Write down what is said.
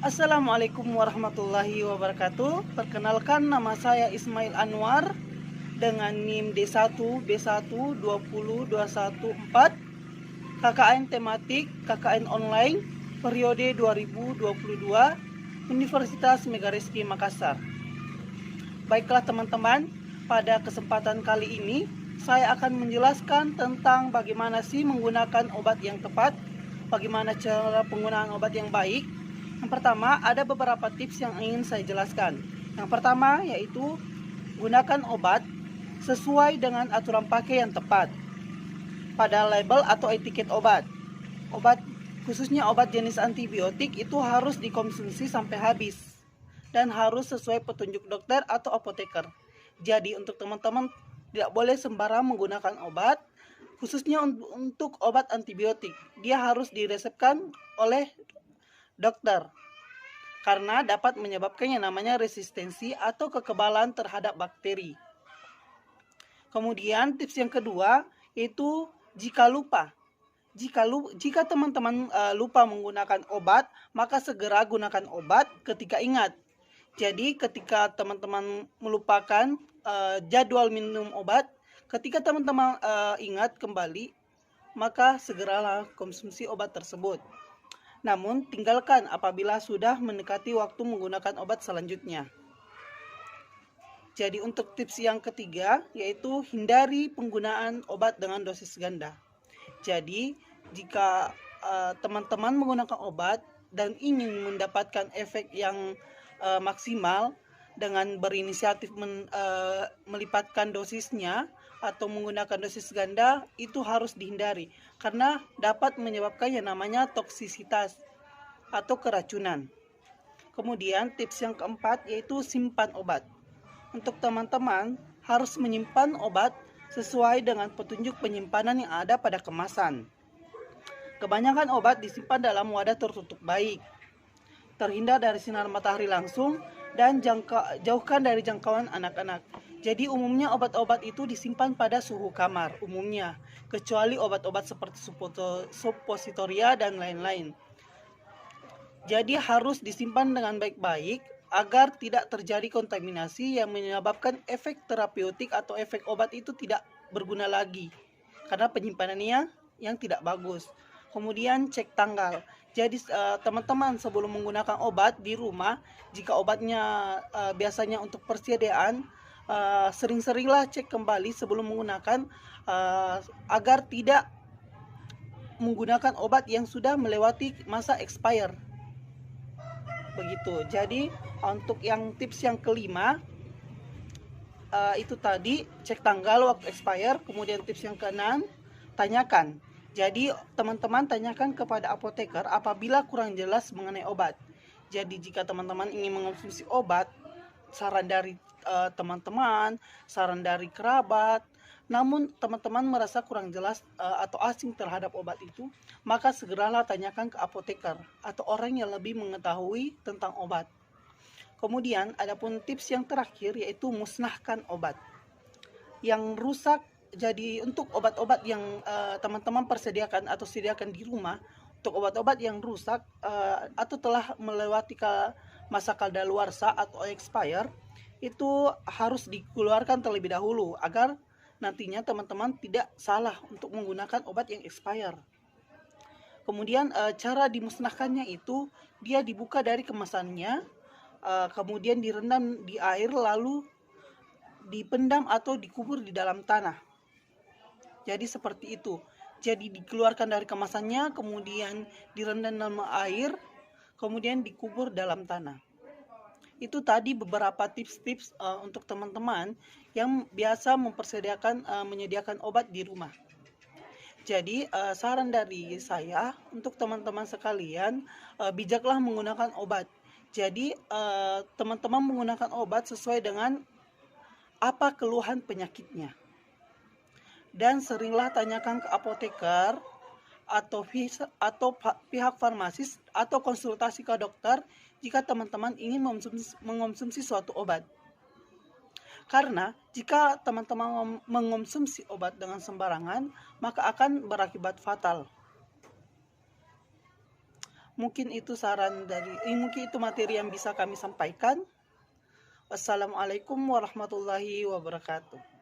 Assalamualaikum warahmatullahi wabarakatuh. Perkenalkan, nama saya Ismail Anwar dengan NIM D1B1 20 21 4, KKN tematik KKN online periode 2022, Universitas Megarizky Makassar. Baiklah teman-teman, pada kesempatan kali ini saya akan menjelaskan tentang bagaimana sih menggunakan obat yang tepat, bagaimana cara penggunaan obat yang baik. Yang pertama, ada beberapa tips yang ingin saya jelaskan. Yang pertama yaitu gunakan obat sesuai dengan aturan pakai yang tepat pada label atau etiket obat. Obat, khususnya obat jenis antibiotik, itu harus dikonsumsi sampai habis dan harus sesuai petunjuk dokter atau apoteker. Jadi untuk teman-teman tidak boleh sembarang menggunakan obat, khususnya untuk obat antibiotik. Dia harus diresepkan oleh dokter karena dapat menyebabkan yang namanya resistensi atau kekebalan terhadap bakteri. Kemudian tips yang kedua yaitu jika teman-teman lupa menggunakan obat, maka segera gunakan obat ketika ingat. Jadi ketika teman-teman melupakan jadwal minum obat, ketika teman-teman ingat kembali, maka segeralah konsumsi obat tersebut. Namun tinggalkan apabila sudah mendekati waktu menggunakan obat selanjutnya. Jadi untuk tips yang ketiga yaitu hindari penggunaan obat dengan dosis ganda. Jadi jika teman-teman menggunakan obat dan ingin mendapatkan efek yang maksimal dengan berinisiatif melipatkan dosisnya atau menggunakan dosis ganda, itu harus dihindari karena dapat menyebabkan yang namanya toksisitas atau keracunan. Kemudian tips yang keempat yaitu simpan obat. Untuk teman-teman harus menyimpan obat sesuai dengan petunjuk penyimpanan yang ada pada kemasan. Kebanyakan obat disimpan dalam wadah tertutup baik, terhindar dari sinar matahari langsung, dan jauhkan dari jangkauan anak-anak. Jadi umumnya obat-obat itu disimpan pada suhu kamar umumnya, kecuali obat-obat seperti suppositoria dan lain-lain. Jadi harus disimpan dengan baik-baik agar tidak terjadi kontaminasi yang menyebabkan efek terapeutik atau efek obat itu tidak berguna lagi karena penyimpanannya yang tidak bagus. Kemudian cek tanggal. Jadi teman-teman sebelum menggunakan obat di rumah, jika obatnya biasanya untuk persediaan, sering-seringlah cek kembali sebelum menggunakan agar tidak menggunakan obat yang sudah melewati masa expire. Begitu. Jadi untuk yang tips yang kelima itu tadi cek tanggal waktu expire. Kemudian tips yang keenam, tanyakan. Jadi teman-teman tanyakan kepada apoteker apabila kurang jelas mengenai obat. Jadi jika teman-teman ingin mengonsumsi obat, saran dari teman-teman, saran dari kerabat, namun teman-teman merasa kurang jelas atau asing terhadap obat itu, maka segeralah tanyakan ke apoteker atau orang yang lebih mengetahui tentang obat. Kemudian adapun tips yang terakhir yaitu musnahkan obat yang rusak. Jadi untuk obat-obat yang teman-teman persediakan atau sediakan di rumah, untuk obat-obat yang rusak atau telah melewati masa kadaluarsa atau expire, itu harus dikeluarkan terlebih dahulu agar nantinya teman-teman tidak salah untuk menggunakan obat yang expire. Kemudian cara dimusnahkannya itu dia dibuka dari kemasannya, kemudian direndam di air lalu dipendam atau dikubur di dalam tanah. Jadi seperti itu. Jadi dikeluarkan dari kemasannya, kemudian direndam dalam air, kemudian dikubur dalam tanah. Itu tadi beberapa tips-tips untuk teman-teman yang biasa menyediakan obat di rumah. Jadi saran dari saya untuk teman-teman sekalian, bijaklah menggunakan obat. Jadi teman-teman menggunakan obat sesuai dengan apa keluhan penyakitnya. Dan seringlah tanyakan ke apoteker atau pihak farmasis atau konsultasi ke dokter jika teman-teman ingin mengonsumsi suatu obat. Karena jika teman-teman mengonsumsi obat dengan sembarangan, maka akan berakibat fatal. Mungkin itu mungkin itu materi yang bisa kami sampaikan. Wassalamualaikum warahmatullahi wabarakatuh.